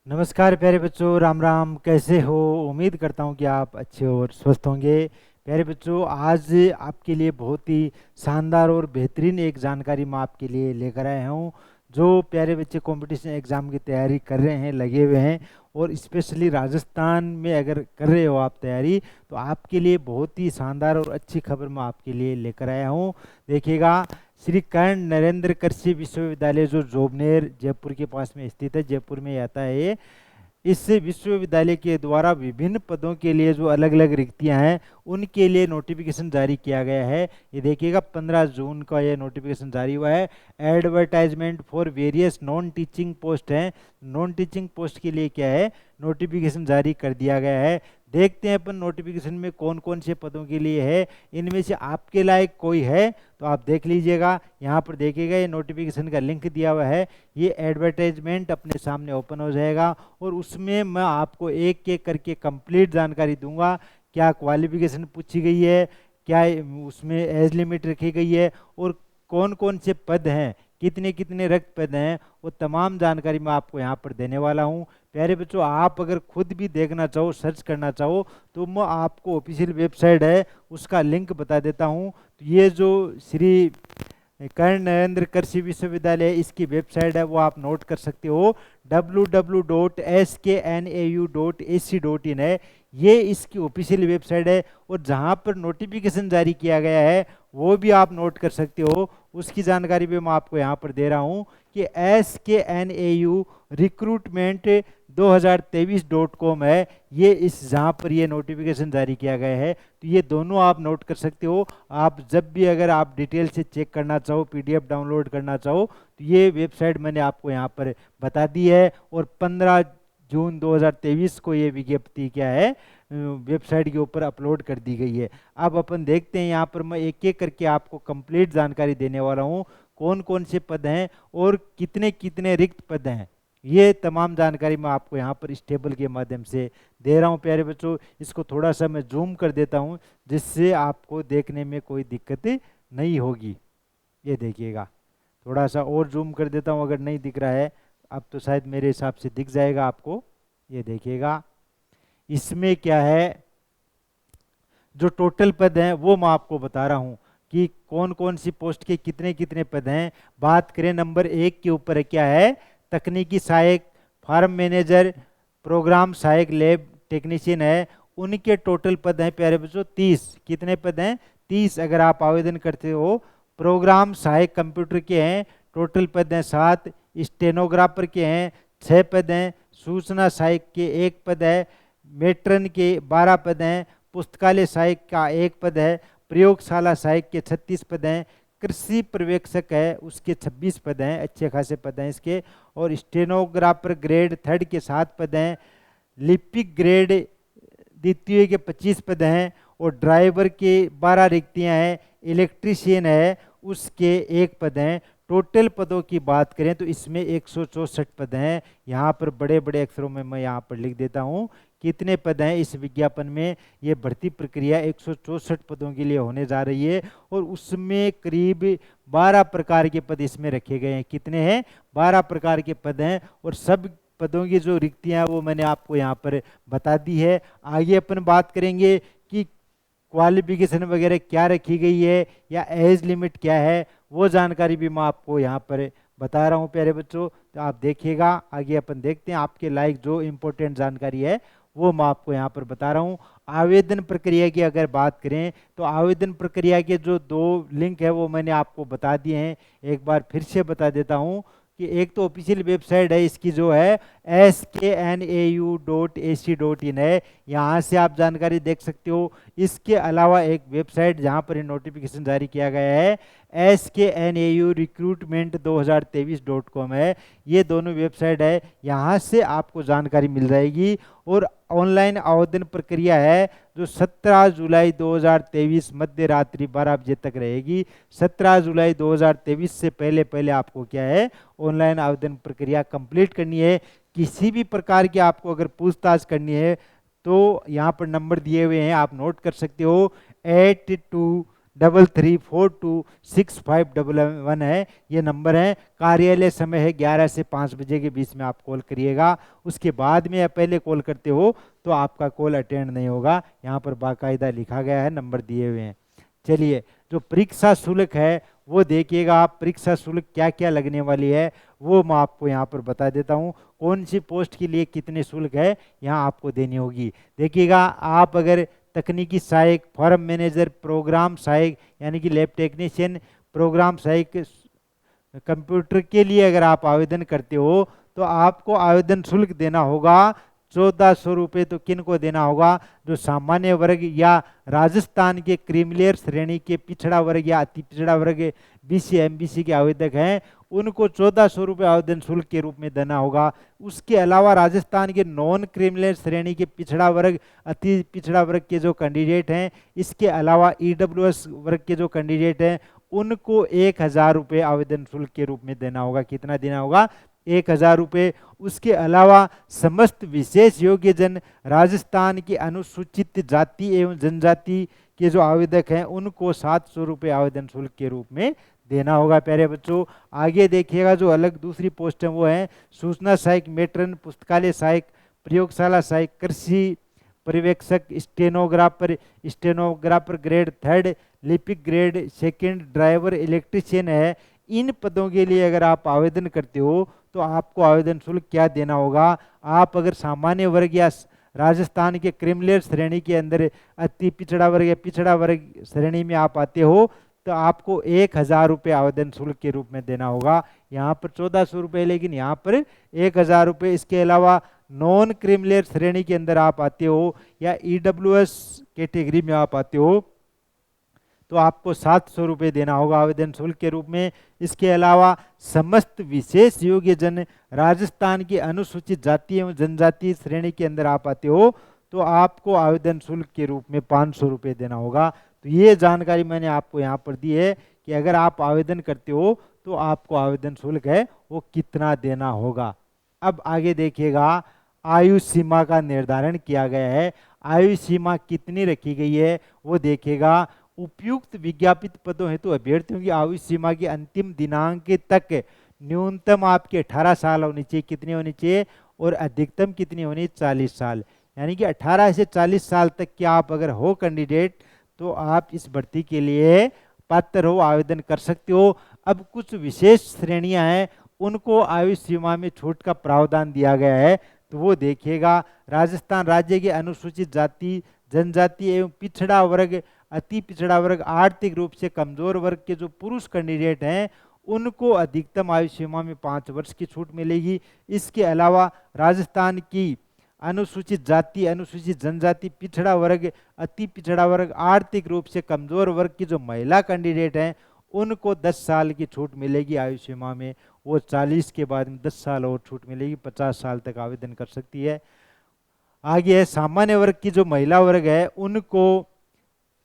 नमस्कार प्यारे बच्चों, राम राम। कैसे हो? उम्मीद करता हूँ कि आप अच्छे और स्वस्थ होंगे। प्यारे बच्चों, आज आपके लिए बहुत ही शानदार और बेहतरीन एक जानकारी मैं आपके लिए लेकर आया हूँ। जो प्यारे बच्चे कंपटीशन एग्ज़ाम की तैयारी कर रहे हैं, लगे हुए हैं, और स्पेशली राजस्थान में अगर कर रहे हो आप तैयारी, तो आपके लिए बहुत ही शानदार और अच्छी खबर मैं आपके लिए लेकर आया हूँ। देखिएगा, श्री कर्ण नरेंद्र कृषि विश्वविद्यालय जो जोबनेर जयपुर के पास में स्थित है, जयपुर में आता है ये। इस विश्वविद्यालय के द्वारा विभिन्न पदों के लिए जो अलग अलग रिक्तियां हैं, उनके लिए नोटिफिकेशन जारी किया गया है। ये देखिएगा, 15 जून का ये नोटिफिकेशन जारी हुआ है। Advertisement for various non teaching post हैं। नॉन टीचिंग पोस्ट के लिए क्या है, नोटिफिकेशन जारी कर दिया गया है। देखते हैं अपन नोटिफिकेशन में कौन कौन से पदों के लिए है। इनमें से आपके लायक कोई है तो आप देख लीजिएगा। यहाँ पर देखिएगा, ये नोटिफिकेशन का लिंक दिया हुआ है। ये एडवर्टाइजमेंट अपने सामने ओपन हो जाएगा और उसमें मैं आपको एक एक करके कंप्लीट जानकारी दूंगा। क्या क्वालिफिकेशन पूछी गई है, क्या उसमें एज लिमिट रखी गई है, और कौन कौन से पद हैं, कितने कितने रिक्त पद हैं, वो तमाम जानकारी मैं आपको यहाँ पर देने वाला हूँ। प्यारे बच्चों, आप अगर खुद भी देखना चाहो, सर्च करना चाहो, तो मैं आपको ऑफिशियल वेबसाइट है उसका लिंक बता देता हूँ। तो ये जो श्री कर्ण नरेंद्र कृषि विश्वविद्यालय, इसकी वेबसाइट है, वो आप नोट कर सकते हो। www.sknau.ac.in है, ये इसकी ऑफिशियल वेबसाइट है। और जहाँ पर नोटिफिकेशन जारी किया गया है वो भी आप नोट कर सकते हो। उसकी जानकारी भी मैं आपको यहाँ पर दे रहा हूँ कि SKNAU रिक्रूटमेंट 2023.com है, ये इस जहाँ पर ये नोटिफिकेशन जारी किया गया है। तो ये दोनों आप नोट कर सकते हो। आप जब भी अगर आप डिटेल से चेक करना चाहो, PDF डाउनलोड करना चाहो, तो ये वेबसाइट मैंने आपको यहाँ पर बता दी है। और 15 जून 2023 को ये विज्ञप्ति क्या है, वेबसाइट के ऊपर अपलोड कर दी गई है। अब अपन देखते हैं, यहाँ पर मैं एक एक करके आपको कंप्लीट जानकारी देने वाला हूँ। कौन कौन से पद हैं और कितने कितने रिक्त पद हैं, ये तमाम जानकारी मैं आपको यहाँ पर इस टेबल के माध्यम से दे रहा हूँ। प्यारे बच्चों, इसको थोड़ा सा मैं जूम कर देता हूँ जिससे आपको देखने में कोई दिक्कत नहीं होगी। ये देखिएगा, थोड़ा सा और जूम कर देता हूँ, अगर नहीं दिख रहा है अब तो शायद मेरे हिसाब से दिख जाएगा आपको। ये देखिएगा, इसमें क्या है, जो टोटल पद हैं वो मैं आपको बता रहा हूँ कि कौन कौन सी पोस्ट के कितने कितने पद हैं। बात करें नंबर 1 के ऊपर, क्या है, तकनीकी सहायक, फार्म मैनेजर, प्रोग्राम सहायक, लैब टेक्नीशियन है। उनके टोटल पद हैं प्यारे बच्चों 30। कितने पद हैं? 30 अगर आप आवेदन करते हो। प्रोग्राम सहायक कंप्यूटर के हैं, टोटल पद हैं 7। स्टेनोग्राफर के हैं 6 पद हैं। सूचना सहायक के 1 पद है। मेट्रन के 12 पद हैं। पुस्तकालय सहायक का 1 पद है। प्रयोगशाला सहायक के 36 पद हैं। कृषि पर्यवेक्षक है, उसके 26 पद हैं, अच्छे खासे पद हैं इसके। और स्टेनोग्राफर ग्रेड 3 के 7 पद हैं। लिपिक ग्रेड द्वितीय के 25 पद हैं। और ड्राइवर के 12 रिक्तियां हैं। इलेक्ट्रीशियन है, उसके 1 पद हैं। टोटल पदों की बात करें तो इसमें 164 पद हैं। यहाँ पर बड़े बड़े अक्षरों में मैं यहाँ पर लिख देता हूँ कितने पद हैं इस विज्ञापन में। ये भर्ती प्रक्रिया 164 पदों के लिए होने जा रही है और उसमें करीब 12 प्रकार के पद इसमें रखे गए हैं। कितने हैं? 12 प्रकार के पद हैं। और सब पदों की जो रिक्तियां हैं वो मैंने आपको यहाँ पर बता दी है। आगे अपन बात करेंगे कि क्वालिफिकेशन वगैरह क्या रखी गई है या एज लिमिट क्या है, वो जानकारी भी मैं आपको यहाँ पर बता रहा हूँ प्यारे बच्चों। तो आप देखिएगा, आगे अपन देखते हैं आपके लायक जो इम्पोर्टेंट जानकारी है वो मैं आपको यहाँ पर बता रहा हूँ। आवेदन प्रक्रिया की अगर बात करें तो आवेदन प्रक्रिया के जो 2 लिंक है वो मैंने आपको बता दिए हैं। एक बार फिर से बता देता हूँ कि एक तो ऑफिशियल वेबसाइट है इसकी जो है sknau.ac.in है, यहाँ से आप जानकारी देख सकते हो। इसके अलावा एक वेबसाइट जहाँ पर नोटिफिकेशन जारी किया गया है SKNAU रिक्रूटमेंट 2023.com है। ये दोनों वेबसाइट है, यहाँ से आपको जानकारी मिल जाएगी। और ऑनलाइन आवेदन प्रक्रिया है जो 17 जुलाई 2023 मध्य रात्रि 12 बजे तक रहेगी। 17 जुलाई 2023 से पहले पहले आपको क्या है, ऑनलाइन आवेदन प्रक्रिया कंप्लीट करनी है। किसी भी प्रकार की आपको अगर पूछताछ करनी है तो यहाँ पर नंबर दिए हुए हैं, आप नोट कर सकते हो। 93426511 है, ये नंबर है। कार्यालय समय है 11 से 5 बजे के बीच में आप कॉल करिएगा। उसके बाद में या पहले कॉल करते हो तो आपका कॉल अटेंड नहीं होगा। यहाँ पर बाकायदा लिखा गया है, नंबर दिए हुए हैं। चलिए, जो परीक्षा शुल्क है वो देखिएगा आप, परीक्षा शुल्क क्या क्या लगने वाली है वो मैं आपको यहाँ पर बता देता हूँ। कौन सी पोस्ट के लिए कितने शुल्क है यहाँ आपको देनी होगी। देखिएगा, आप अगर तकनीकी सहायक, फॉर्म मैनेजर, प्रोग्राम सहायक यानी कि लैब टेक्नीशियन, प्रोग्राम सहायक, कंप्यूटर के लिए अगर आप आवेदन करते हो तो आपको आवेदन शुल्क देना होगा 1400 रुपये। तो किन को देना होगा? जो सामान्य वर्ग या राजस्थान के क्रीमिलियर श्रेणी के पिछड़ा वर्ग या अति पिछड़ा वर्ग बीसी एमबीसी के आवेदक हैं, उनको 1400 रुपये आवेदन शुल्क के रूप में देना होगा। उसके अलावा राजस्थान के नॉन क्रीमिलियर श्रेणी के पिछड़ा वर्ग, अति पिछड़ा वर्ग के जो कैंडिडेट हैं, इसके अलावा ईडब्ल्यूएस वर्ग के जो कैंडिडेट हैं, उनको 1000 रुपये आवेदन शुल्क के रूप में देना होगा। कितना देना होगा? 1000 रुपये। उसके अलावा समस्त विशेष योग्यजन राजस्थान की अनुसूचित जाति एवं जनजाति के जो आवेदक हैं, उनको 700 रुपये आवेदन शुल्क के रूप में देना होगा। प्यारे बच्चों, आगे देखिएगा, जो अलग दूसरी पोस्ट है वो है सूचना सहायक, मेट्रन, पुस्तकालय सहायक, प्रयोगशाला सहायक, कृषि पर्यवेक्षक, स्टेनोग्राफर, स्टेनोग्राफर ग्रेड 3, लिपिक ग्रेड 2, ड्राइवर, इलेक्ट्रीशियन है। इन पदों के लिए अगर आप आवेदन करते हो तो आपको आवेदन शुल्क क्या देना होगा? आप अगर सामान्य वर्ग या राजस्थान के क्रिमिलियर श्रेणी के अंदर अति पिछड़ा वर्ग या पिछड़ा वर्ग श्रेणी में आप आते हो तो आपको 1000 रुपये आवेदन शुल्क के रूप में देना होगा। यहाँ पर 1400 रुपये, लेकिन यहाँ पर 1000 रुपये। इसके अलावा नॉन क्रिमिलियर श्रेणी के अंदर आप आते हो या ईडब्ल्यूएस कैटेगरी में आप आते हो तो आपको 700 रुपये देना होगा आवेदन शुल्क के रूप में। इसके अलावा समस्त विशेष योग्यजन राजस्थान की अनुसूचित जाति एवं जनजाति श्रेणी के अंदर आप आते हो तो आपको आवेदन शुल्क के रूप में 500 रुपये देना होगा। तो ये जानकारी मैंने आपको यहाँ पर दी है कि अगर आप आवेदन करते हो तो आपको आवेदन शुल्क है वो कितना देना होगा। अब आगे देखिएगा, आयु सीमा का निर्धारण किया गया है। आयु सीमा कितनी रखी गई है वो देखिएगा। उपयुक्त विज्ञापित पदों हेतु अभ्यर्थियों की आयु सीमा की अंतिम दिनांक तक न्यूनतम आपके 18 साल होनी चाहिए। कितनी होनी चाहिए? और अधिकतम कितनी होनी? 40 साल। यानी कि 18 से 40 साल तक के आप अगर हो कैंडिडेट तो आप इस भर्ती के लिए पात्र हो, आवेदन कर सकते हो। अब कुछ विशेष श्रेणियां हैं, उनको आयु सीमा में छूट का प्रावधान दिया गया है। तो वो देखिएगा, राजस्थान राज्य के अनुसूचित जाति, जनजाति एवं पिछड़ा वर्ग, अति पिछड़ा वर्ग, आर्थिक रूप से कमजोर वर्ग के जो पुरुष कैंडिडेट हैं उनको अधिकतम आयु सीमा में 5 वर्ष की छूट मिलेगी। इसके अलावा राजस्थान की अनुसूचित जाति, अनुसूचित जनजाति, पिछड़ा वर्ग, अति पिछड़ा वर्ग, आर्थिक रूप से कमजोर वर्ग की जो महिला कैंडिडेट हैं उनको 10 साल की छूट मिलेगी आयु सीमा में। वो 40 के बाद में 10 साल और छूट मिलेगी, 50 साल तक आवेदन कर सकती है। आगे है सामान्य वर्ग की जो महिला वर्ग है उनको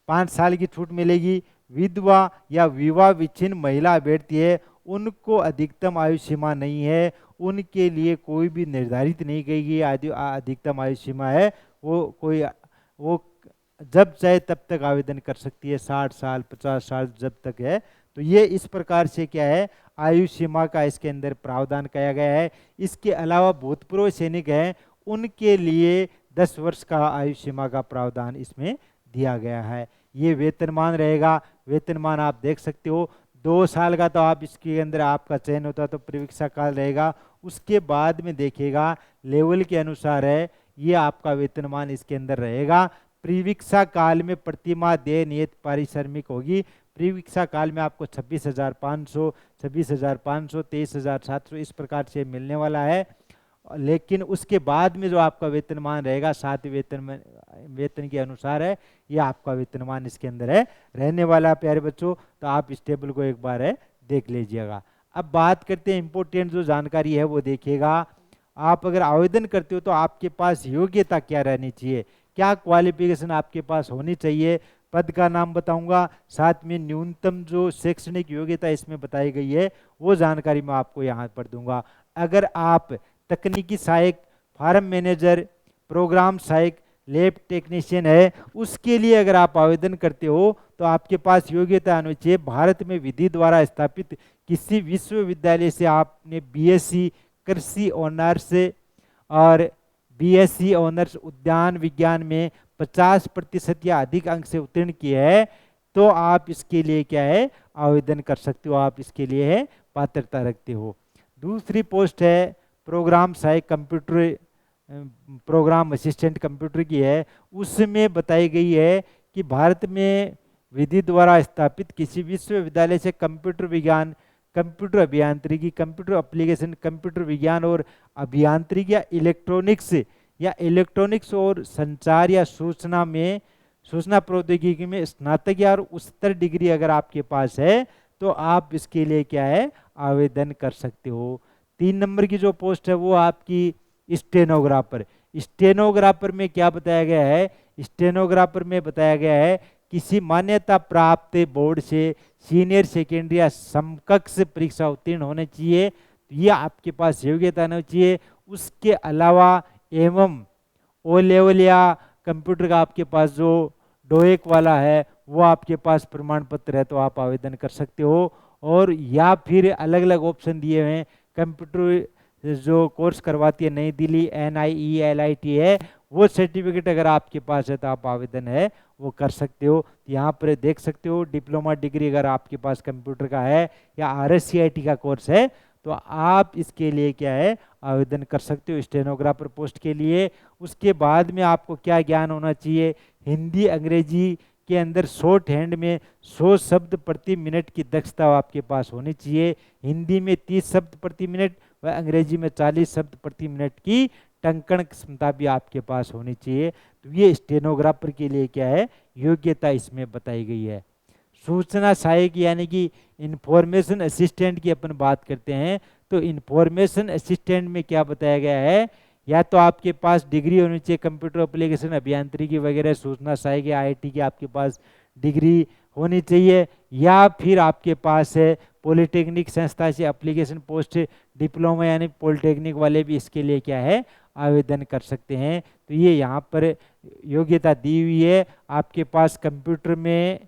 5 साल की छूट मिलेगी। विधवा या विवाह विच्छिन्न महिला अभ्यर्थी है उनको अधिकतम आयु सीमा नहीं है, उनके लिए कोई भी निर्धारित नहीं की गई अधिकतम आयु सीमा है। वो जब चाहे तब तक आवेदन कर सकती है, 60 साल 50 साल जब तक है। तो ये इस प्रकार से क्या है, आयु सीमा का इसके अंदर प्रावधान किया गया है। इसके अलावा भूतपूर्व सैनिक हैं उनके लिए 10 वर्ष का आयु सीमा का प्रावधान इसमें दिया गया है। ये वेतनमान रहेगा, वेतनमान आप देख सकते हो। 2 साल का तो आप इसके अंदर आपका चयन होता तो प्रवीक्षा काल रहेगा। उसके बाद में देखिएगा लेवल के अनुसार है, ये आपका वेतनमान इसके अंदर रहेगा। प्रवीक्षा काल में प्रतिमाह देय नियत पारिश्रमिक होगी। प्रवीक्षा काल में आपको 26,500, 26,500, 23,700 इस प्रकार से मिलने वाला है। लेकिन उसके बाद में जो आपका वेतनमान रहेगा 7 वेतन के अनुसार है, ये आपका वेतनमान इसके अंदर है रहने वाला। प्यारे बच्चों, तो आप इस टेबल को एक बार है देख लीजिएगा। अब बात करते हैं इंपोर्टेंट जो जानकारी है वो देखिएगा। आप अगर आवेदन करते हो तो आपके पास योग्यता क्या रहनी चाहिए, क्या क्वालिफिकेशन आपके पास होनी चाहिए। पद का नाम बताऊंगा, साथ में न्यूनतम जो शैक्षणिक योग्यता इसमें बताई गई है वो जानकारी मैं आपको यहाँ पर दूंगा। अगर आप तकनीकी सहायक, फार्म मैनेजर, प्रोग्राम सहायक, लैब टेक्नीशियन है, उसके लिए अगर आप आवेदन करते हो तो आपके पास योग्यता होनी चाहिए भारत में विधि द्वारा स्थापित किसी विश्वविद्यालय से आपने बीएससी कृषि ऑनर्स और बीएससी ऑनर्स उद्यान विज्ञान में 50% या अधिक अंक से उत्तीर्ण किए हैं, तो आप इसके लिए क्या है आवेदन कर सकते हो, आप इसके लिए है पात्रता रखते हो। दूसरी पोस्ट है प्रोग्राम सहायक कंप्यूटर, प्रोग्राम असिस्टेंट कंप्यूटर की है। उसमें बताई गई है कि भारत में विधि द्वारा स्थापित किसी विश्वविद्यालय से कंप्यूटर विज्ञान, कंप्यूटर अभियांत्रिकी, कंप्यूटर एप्लीकेशन, कंप्यूटर विज्ञान और अभियांत्रिकी या इलेक्ट्रॉनिक्स और संचार या सूचना में, सूचना प्रौद्योगिकी में स्नातक या और उच्चतर डिग्री अगर आपके पास है तो आप इसके लिए क्या है आवेदन कर सकते हो। 3 नंबर की जो पोस्ट है वो आपकी स्टेनोग्राफर। स्टेनोग्राफर में क्या बताया गया है, स्टेनोग्राफर में बताया गया है किसी मान्यता प्राप्त बोर्ड से सीनियर सेकेंडरी या समकक्ष परीक्षा उत्तीर्ण होने चाहिए, तो ये आपके पास योग्यता होनी चाहिए। उसके अलावा एवं ओ लेवल या कंप्यूटर का आपके पास जो डोएक वाला है वो आपके पास प्रमाण पत्र है तो आप आवेदन कर सकते हो। और या फिर अलग अलग ऑप्शन दिए हुए हैं, कंप्यूटर जो कोर्स करवाती है नई दिल्ली NIELIT है, वो सर्टिफिकेट अगर आपके पास है तो आप आवेदन है वो कर सकते हो। यहाँ पर देख सकते हो डिप्लोमा डिग्री अगर आपके पास कंप्यूटर का है या RSCIT का कोर्स है तो आप इसके लिए क्या है आवेदन कर सकते हो स्टेनोग्राफर पोस्ट के लिए। उसके बाद में आपको क्या ज्ञान होना चाहिए, हिंदी अंग्रेजी के अंदर शॉर्ट हैंड में 100 शब्द प्रति मिनट की दक्षता आपके पास होनी चाहिए। हिंदी में 30 शब्द प्रति मिनट व अंग्रेजी में 40 शब्द प्रति मिनट की टंकण क्षमता भी आपके पास होनी चाहिए। तो ये स्टेनोग्राफर के लिए क्या है योग्यता इसमें बताई गई है। सूचना सहायक यानी कि इंफॉर्मेशन असिस्टेंट की अपन बात करते हैं तो इंफॉर्मेशन असिस्टेंट में क्या बताया गया है, या तो आपके पास डिग्री होनी चाहिए कंप्यूटर एप्लीकेशन अभियांत्रिकी वगैरह, सूचना सहायक या IIT की आपके पास डिग्री होनी चाहिए, या फिर आपके पास है पॉलिटेक्निक संस्था से एप्लीकेशन पोस्ट डिप्लोमा यानी पॉलिटेक्निक वाले भी इसके लिए क्या है आवेदन कर सकते हैं। तो ये यहाँ पर योग्यता दी हुई है, आपके पास कंप्यूटर में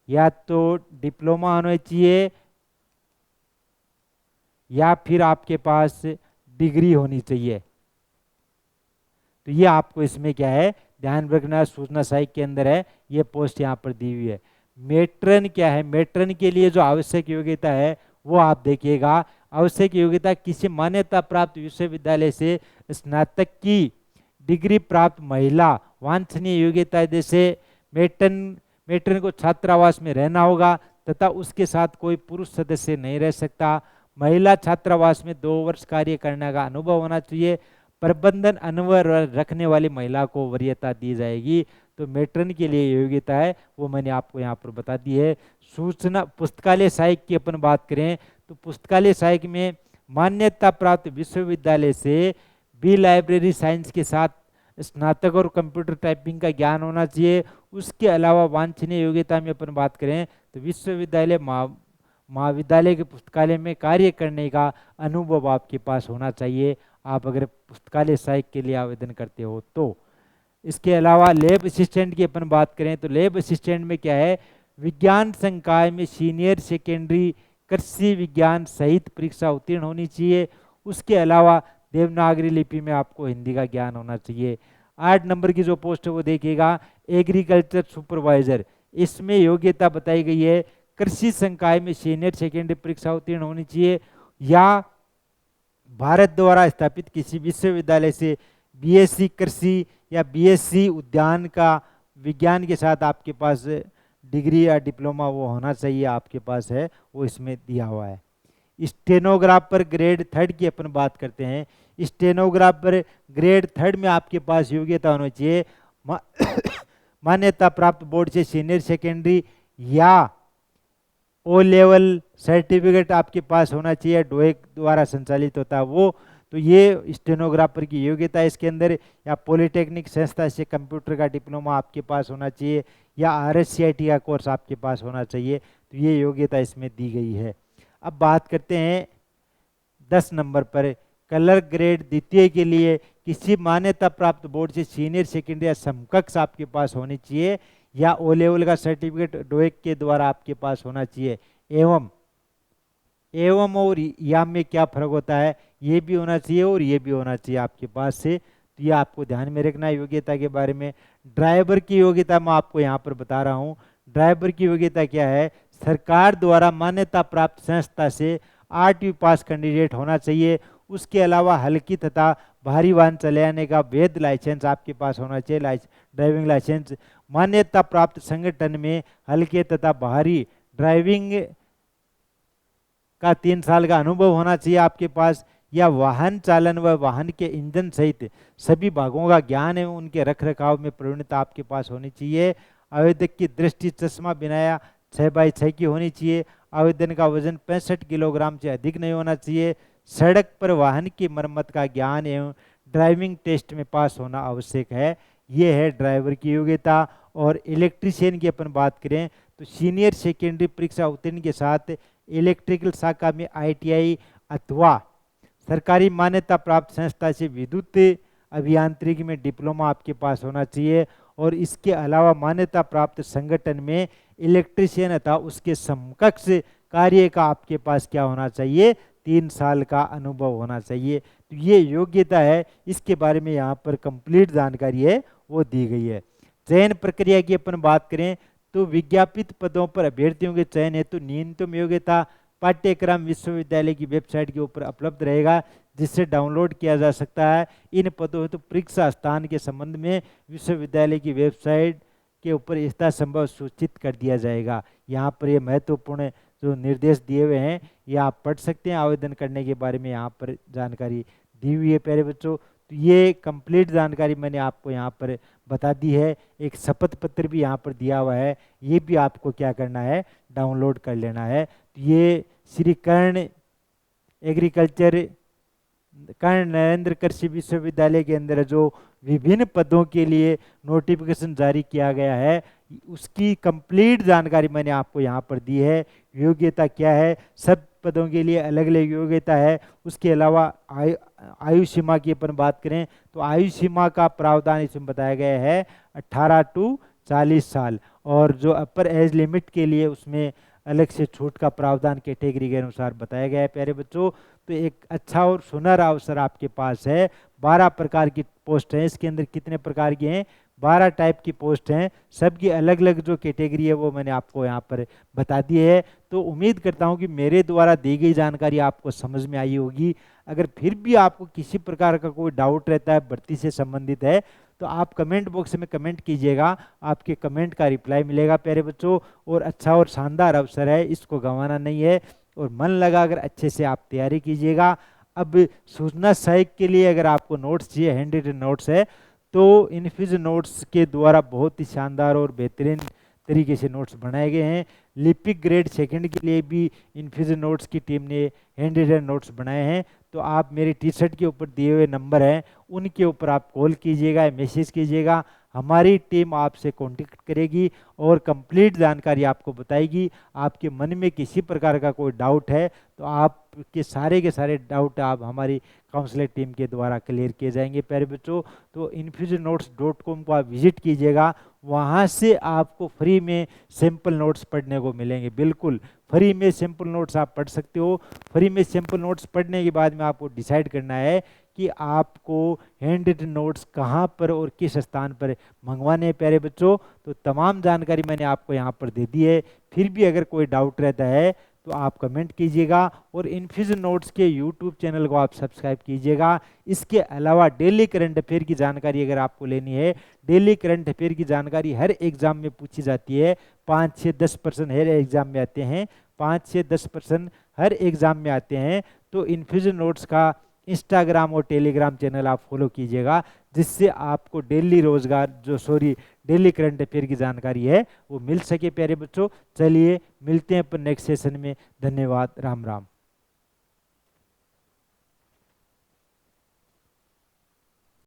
या तो डिप्लोमा होना चाहिए या फिर आपके पास डिग्री होनी चाहिए। तो ये आपको इसमें क्या है ध्यान रखना, सूचना सहायक के अंदर है ये पोस्ट यहाँ पर दी हुई है। मेट्रन क्या है, मेट्रन के लिए जो आवश्यक योग्यता है वो आप देखिएगा। आवश्यक योग्यता किसी मान्यता प्राप्त विश्वविद्यालय से स्नातक की डिग्री प्राप्त महिला, वांछनीय योग्यता जैसे मेट्रन को छात्रावास में रहना होगा तथा उसके साथ कोई पुरुष सदस्य नहीं रह सकता। महिला छात्रावास में 2 वर्ष कार्य करने का अनुभव होना चाहिए। प्रबंधन अनुभव रखने वाली महिला को वरीयता दी जाएगी। तो मेट्रन के लिए योग्यता है वो मैंने आपको यहाँ पर बता दी है। सूचना पुस्तकालय सहायक की अपन बात करें तो पुस्तकालय सहायक में मान्यता प्राप्त विश्वविद्यालय से बी लाइब्रेरी साइंस के साथ स्नातक और कंप्यूटर टाइपिंग का ज्ञान होना चाहिए। उसके अलावा वांछनीय योग्यता में अपन बात करें तो विश्वविद्यालय महाविद्यालय के पुस्तकालय में कार्य करने का अनुभव आपके पास होना चाहिए, आप अगर पुस्तकालय सहायक के लिए आवेदन करते हो तो। इसके अलावा लैब असिस्टेंट की अपन बात करें तो लैब असिस्टेंट में क्या है, विज्ञान संकाय में सीनियर सेकेंडरी कृषि विज्ञान सहित परीक्षा उत्तीर्ण होनी चाहिए। उसके अलावा देवनागरी लिपि में आपको हिंदी का ज्ञान होना चाहिए। 8 नंबर की जो पोस्ट है वो देखिएगा एग्रीकल्चर सुपरवाइजर। इसमें योग्यता बताई गई है कृषि संकाय में सीनियर सेकेंडरी परीक्षा उत्तीर्ण होनी चाहिए या भारत द्वारा स्थापित किसी विश्वविद्यालय से बीएससी कृषि या बीएससी उद्यान का विज्ञान के साथ आपके पास डिग्री या डिप्लोमा वो होना चाहिए, आपके पास है वो इसमें दिया हुआ है। स्टेनोग्राफर ग्रेड 3 की अपन बात करते हैं। स्टेनोग्राफर ग्रेड 3 में आपके पास योग्यता होनी चाहिए मान्यता प्राप्त बोर्ड से सीनियर सेकेंडरी या ओ लेवल सर्टिफिकेट आपके पास होना चाहिए, डोएक द्वारा संचालित होता है वो। तो ये स्टेनोग्राफर की योग्यता है इसके अंदर, या पॉलिटेक्निक संस्था से कंप्यूटर का डिप्लोमा आपके पास होना चाहिए या RSCIT का कोर्स आपके पास होना चाहिए। तो ये योग्यता इसमें दी गई है। अब बात करते हैं 10 नंबर पर कलर ग्रेड द्वितीय के लिए किसी मान्यता प्राप्त बोर्ड से सीनियर सेकेंडरी या समकक्ष आपके पास होनी चाहिए, या ओ लेवल का सर्टिफिकेट डोएक के द्वारा आपके पास होना चाहिए। एवं और या में क्या फर्क होता है, ये भी होना चाहिए और ये भी होना चाहिए आपके पास से, तो ये आपको ध्यान में रखना है योग्यता के बारे में। ड्राइवर की योग्यता मैं आपको यहाँ पर बता रहा हूँ। ड्राइवर की योग्यता क्या है, सरकार द्वारा मान्यता प्राप्त संस्था से आरटीओ पास कैंडिडेट होना चाहिए। उसके अलावा हल्की तथा भारी वाहन चलाने का वैध लाइसेंस आपके पास होना चाहिए, ड्राइविंग लाइसेंस। मान्यता प्राप्त संगठन में हल्के तथा भारी ड्राइविंग का 3 साल का अनुभव होना चाहिए आपके पास, या वाहन चालन व वाहन के ईंधन सहित सभी भागों का ज्ञान एवं उनके रख रखाव में प्रवीणता आपके पास होनी चाहिए। आवेदक की दृष्टि चश्मा बिनाया 6x6 की होनी चाहिए। आवेदन का वजन 65 किलोग्राम से अधिक नहीं होना चाहिए। सड़क पर वाहन की मरम्मत का ज्ञान एवं ड्राइविंग टेस्ट में पास होना आवश्यक है। ये है ड्राइवर की योग्यता। और इलेक्ट्रीशियन की अपन बात करें तो सीनियर सेकेंडरी परीक्षा उत्तीर्ण के साथ इलेक्ट्रिकल शाखा में ITI अथवा सरकारी मान्यता प्राप्त संस्था से विद्युत अभियांत्रिकी में डिप्लोमा आपके पास होना चाहिए। और इसके अलावा मान्यता प्राप्त संगठन में इलेक्ट्रीशियन अथवा उसके समकक्ष कार्य का आपके पास क्या होना चाहिए, 3 साल का अनुभव होना चाहिए। तो ये योग्यता है, इसके बारे में यहाँ पर कंप्लीट जानकारी है वो दी गई है। चयन प्रक्रिया की अपन बात करें तो विज्ञापित पदों पर अभ्यर्थियों के चयन हेतु न्यूनतम योग्यता पाठ्यक्रम विश्वविद्यालय की वेबसाइट के ऊपर उपलब्ध रहेगा, जिससे डाउनलोड किया जा सकता है। इन पदों हेतु परीक्षा स्थान के संबंध में विश्वविद्यालय की वेबसाइट के ऊपर यथा संभव सूचित कर दिया जाएगा। यहाँ पर ये महत्वपूर्ण जो निर्देश दिए हुए हैं ये आप पढ़ सकते हैं। आवेदन करने के बारे में यहाँ पर जानकारी दी हुई है प्यारे बच्चों। तो ये कंप्लीट जानकारी मैंने आपको यहाँ पर बता दी है। एक शपथ पत्र भी यहाँ पर दिया हुआ है, ये भी आपको क्या करना है, डाउनलोड कर लेना है। तो ये श्री कर्ण नरेंद्र कृषि विश्वविद्यालय के अंदर जो विभिन्न पदों के लिए नोटिफिकेशन जारी किया गया है उसकी कंप्लीट जानकारी मैंने आपको यहाँ पर दी है। योग्यता क्या है, सब पदों के लिए अलग अलग योग्यता है। उसके अलावा आयु सीमा की अपन बात करें तो आयु सीमा का प्रावधान इसमें बताया गया है 18 to 40 साल। और जो अपर एज लिमिट के लिए उसमें अलग से छूट का प्रावधान कैटेगरी के अनुसार बताया गया है प्यारे बच्चों। तो एक अच्छा और सुनहरा अवसर आपके पास है। 12 प्रकार की पोस्ट हैं, इसके अंदर कितने प्रकार की हैं, 12 टाइप की पोस्ट हैं। सबकी अलग अलग जो कैटेगरी है वो मैंने आपको यहाँ पर बता दी है। तो उम्मीद करता हूँ कि मेरे द्वारा दी गई जानकारी आपको समझ में आई होगी। अगर फिर भी आपको किसी प्रकार का कोई डाउट रहता है भर्ती से संबंधित है तो आप कमेंट बॉक्स में कमेंट कीजिएगा, आपके कमेंट का रिप्लाई मिलेगा प्यारे बच्चों। और अच्छा और शानदार अवसर है, इसको गंवाना नहीं है। और मन लगा अगर अच्छे से आप तैयारी कीजिएगा। अब सूचना सहायक के लिए अगर आपको नोट्स चाहिए, हैंड रिटन नोट्स है, तो इन्फ्यूज नोट्स के द्वारा बहुत ही शानदार और बेहतरीन तरीके से नोट्स बनाए गए हैं। लिपिक ग्रेड सेकंड के लिए भी इन्फ्यूज नोट्स की टीम ने हैंड रिटन नोट्स बनाए हैं। तो आप मेरे टी-शर्ट के ऊपर दिए हुए नंबर हैं उनके ऊपर आप कॉल कीजिएगा, मैसेज कीजिएगा, हमारी टीम आपसे कांटेक्ट करेगी और कंप्लीट जानकारी आपको बताएगी। आपके मन में किसी प्रकार का कोई डाउट है तो आपके सारे के सारे डाउट आप हमारी काउंसलर टीम के द्वारा क्लियर किए जाएंगे प्यारे बच्चों। तो infusionnotes.com को आप विजिट कीजिएगा, वहाँ से आपको फ्री में सैम्पल नोट्स पढ़ने को मिलेंगे। बिल्कुल फ्री में सैम्पल नोट्स आप पढ़ सकते हो। फ्री में सैम्पल नोट्स पढ़ने के बाद में आपको डिसाइड करना है कि आपको हैंड रिटन नोट्स कहाँ पर और किस स्थान पर मंगवाने हैं प्यारे बच्चों। तो तमाम जानकारी मैंने आपको यहाँ पर दे दी है। फिर भी अगर कोई डाउट रहता है तो आप कमेंट कीजिएगा और इन्फ्यूजन नोट्स के यूट्यूब चैनल को आप सब्सक्राइब कीजिएगा। इसके अलावा डेली करंट अफेयर की जानकारी अगर आपको लेनी है, डेली करंट अफेयर की जानकारी हर एग्जाम में पूछी जाती है। 5 से 10% हर एग्जाम में आते हैं, 5 से 10% हर एग्जाम में आते हैं। तो इन्फ्यूजन नोट्स का इंस्टाग्राम और टेलीग्राम चैनल आप फॉलो कीजिएगा, जिससे आपको डेली करंट अफेयर की जानकारी है वो मिल सके प्यारे बच्चों। चलिए मिलते हैं अपन नेक्स्ट सेशन में। धन्यवाद, राम राम।